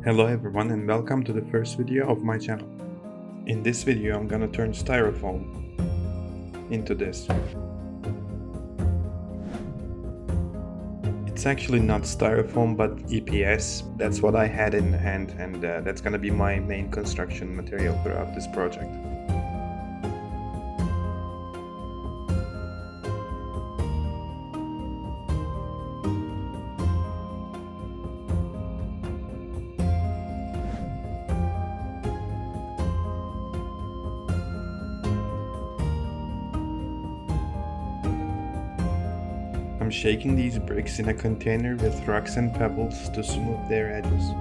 Hello everyone and welcome to the first video of my channel. In this video I'm gonna turn styrofoam into this. It's actually not styrofoam but EPS. That's what I had in hand and that's gonna be my main construction material throughout this project. I'm shaking these bricks in a container with rocks and pebbles to smooth their edges.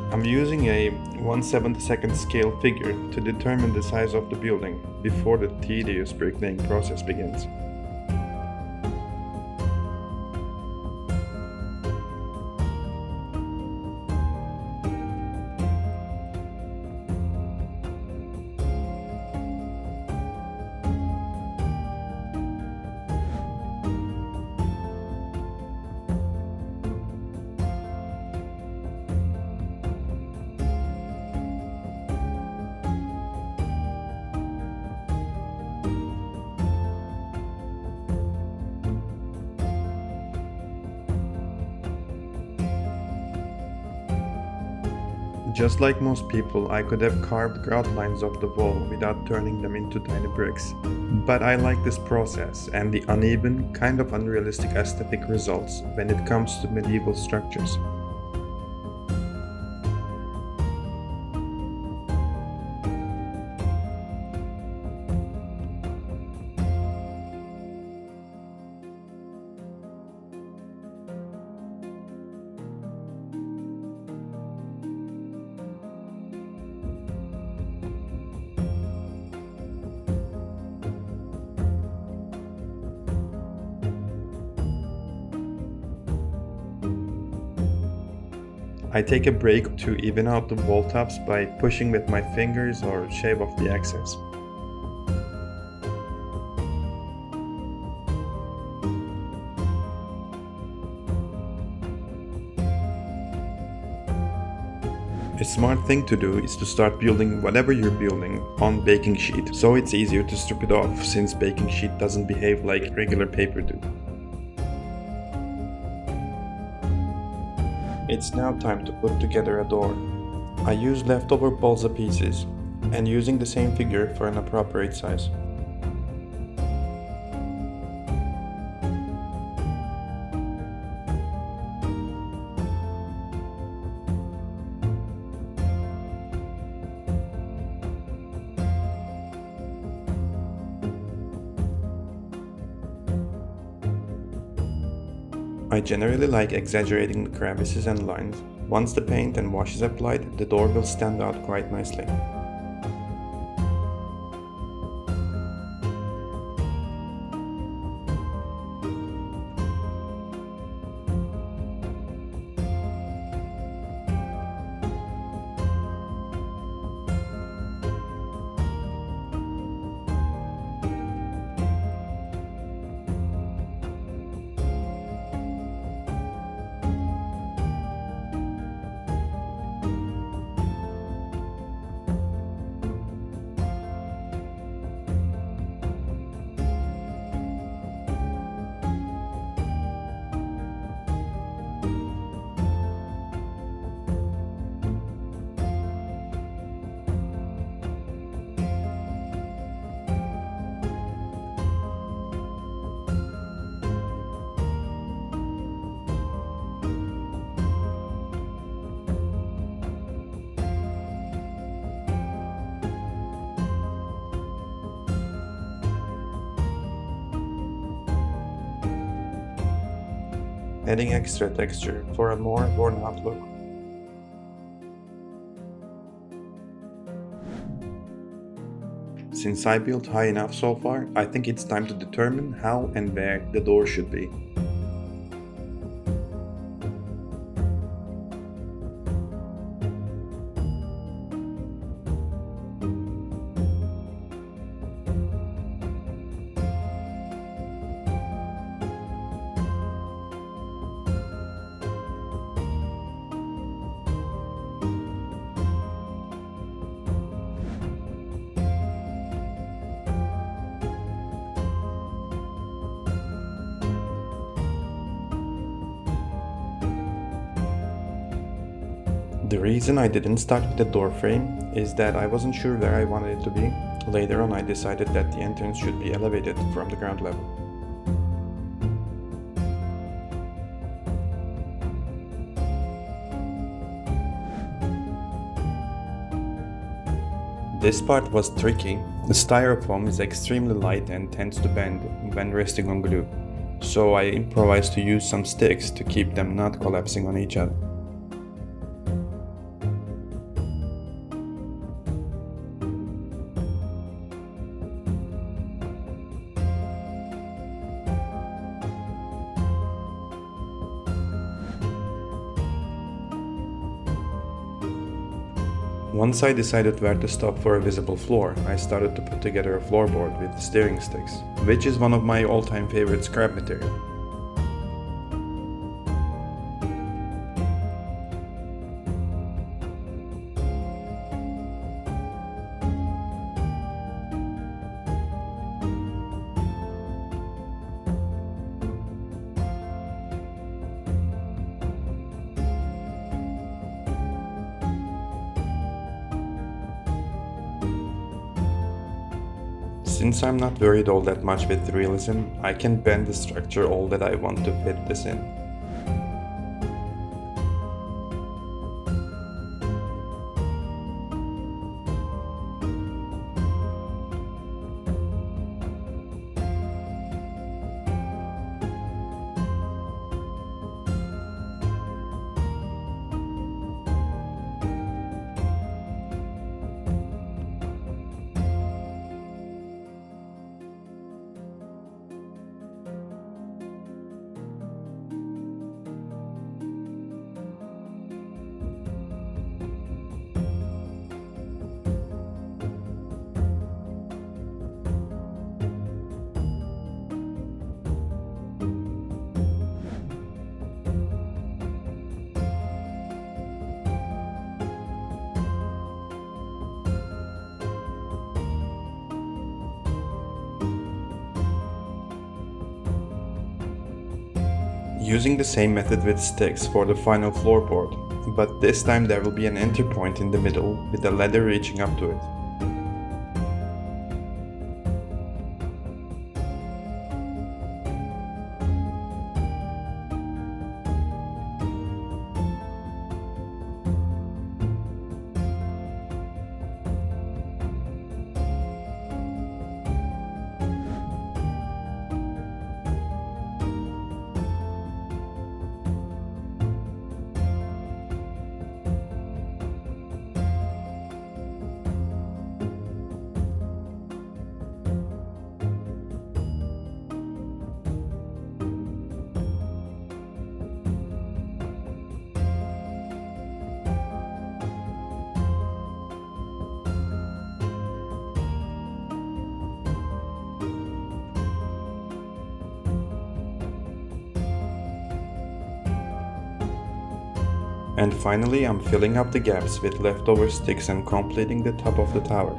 I'm using a 1/72 scale figure to determine the size of the building before the tedious bricklaying process begins. Just like most people, I could have carved outlines of the wall without turning them into tiny bricks. But I like this process and the uneven, kind of unrealistic aesthetic results when it comes to medieval structures. I take a break to even out the wall tops by pushing with my fingers or shave off the excess. A smart thing to do is to start building whatever you're building on baking sheet, so it's easier to strip it off since baking sheet doesn't behave like regular paper do. It's now time to put together a door. I use leftover balsa pieces and using the same figure for an appropriate size. I generally like exaggerating the crevices and lines. Once the paint and wash is applied, the door will stand out quite nicely. adding extra texture for a more worn out look. Since I built high enough so far, I think it's time to determine how and where the door should be. The reason I didn't start with the door frame is that I wasn't sure where I wanted it to be. Later on I decided that the entrance should be elevated from the ground level. This part was tricky. The styrofoam is extremely light and tends to bend when resting on glue, so I improvised to use some sticks to keep them not collapsing on each other. Once I decided where to stop for a visible floor, I started to put together a floorboard with steering sticks, which is one of my all-time favorite scrap material. Since I'm not worried all that much with realism, I can bend the structure all that I want to fit this in. Using the same method with sticks for the final floorboard, but this time there will be an enter point in the middle with a ladder reaching up to it. And finally, I'm filling up the gaps with leftover sticks and completing the top of the tower.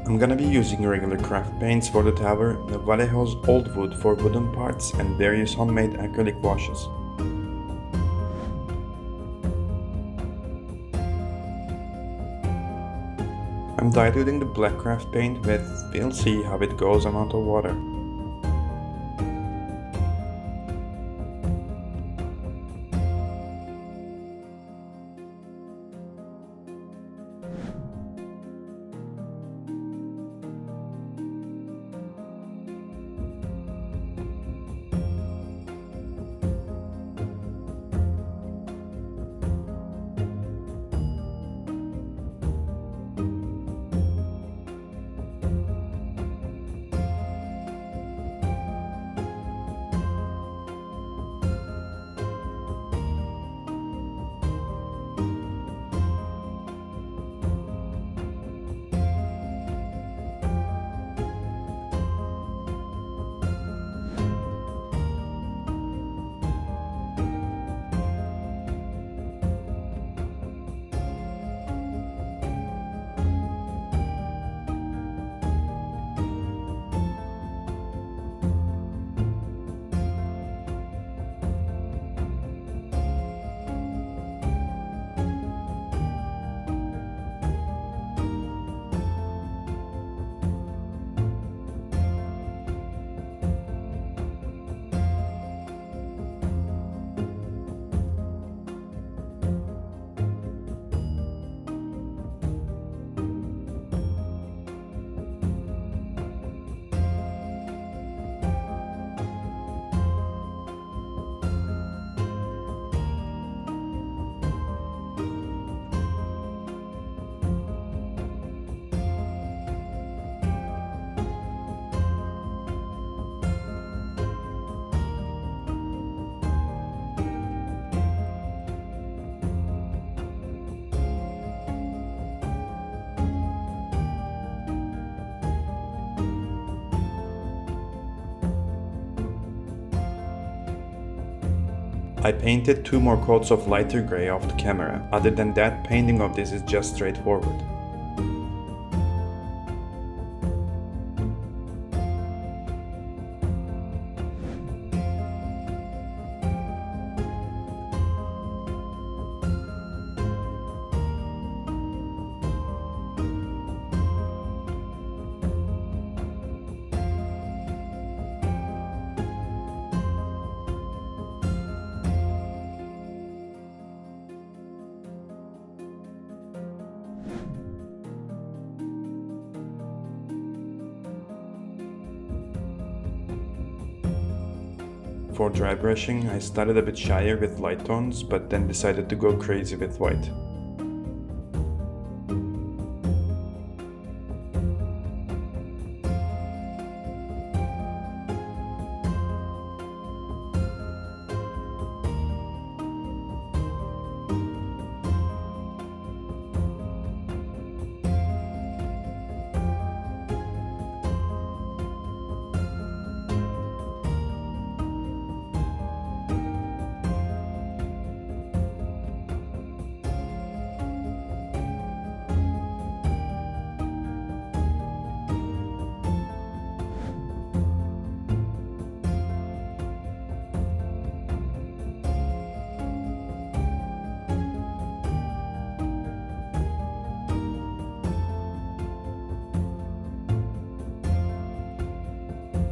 I'm gonna be using regular craft paints for the tower, Vallejo's old wood for wooden parts, and various homemade acrylic washes. I'm diluting the black craft paint with, we'll see how it goes, amount of water. I painted 2 more coats of lighter gray off the camera. Other than that, painting of this is just straightforward. For dry brushing, I started a bit shyer with light tones, but then decided to go crazy with white.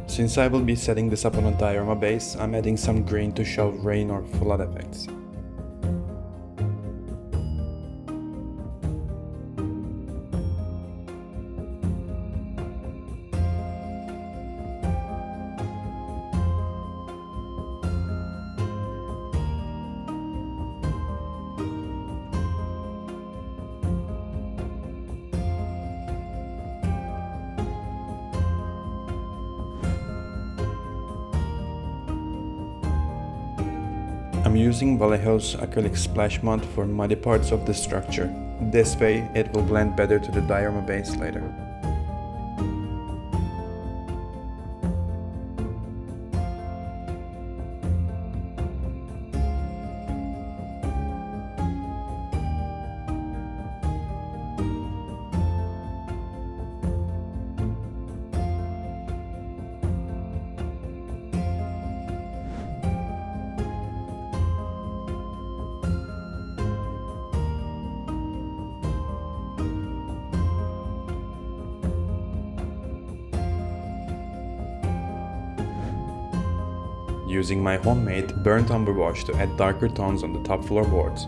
Since I will be setting this up on a diorama base, I'm adding some green to show rain or flood effects. I'm using Vallejo's acrylic splash mud for muddy parts of the structure. This way, it will blend better to the diorama base later. using my homemade burnt umber wash to add darker tones on the top floorboards.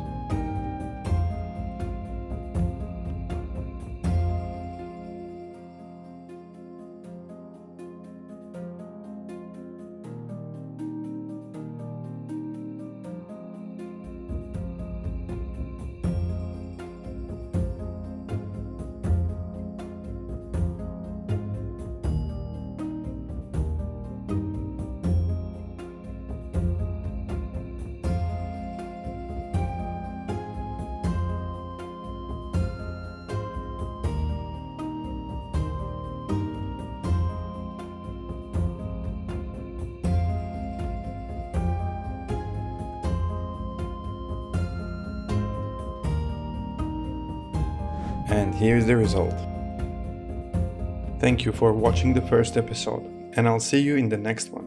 And here's the result. Thank you for watching the first episode, and I'll see you in the next one.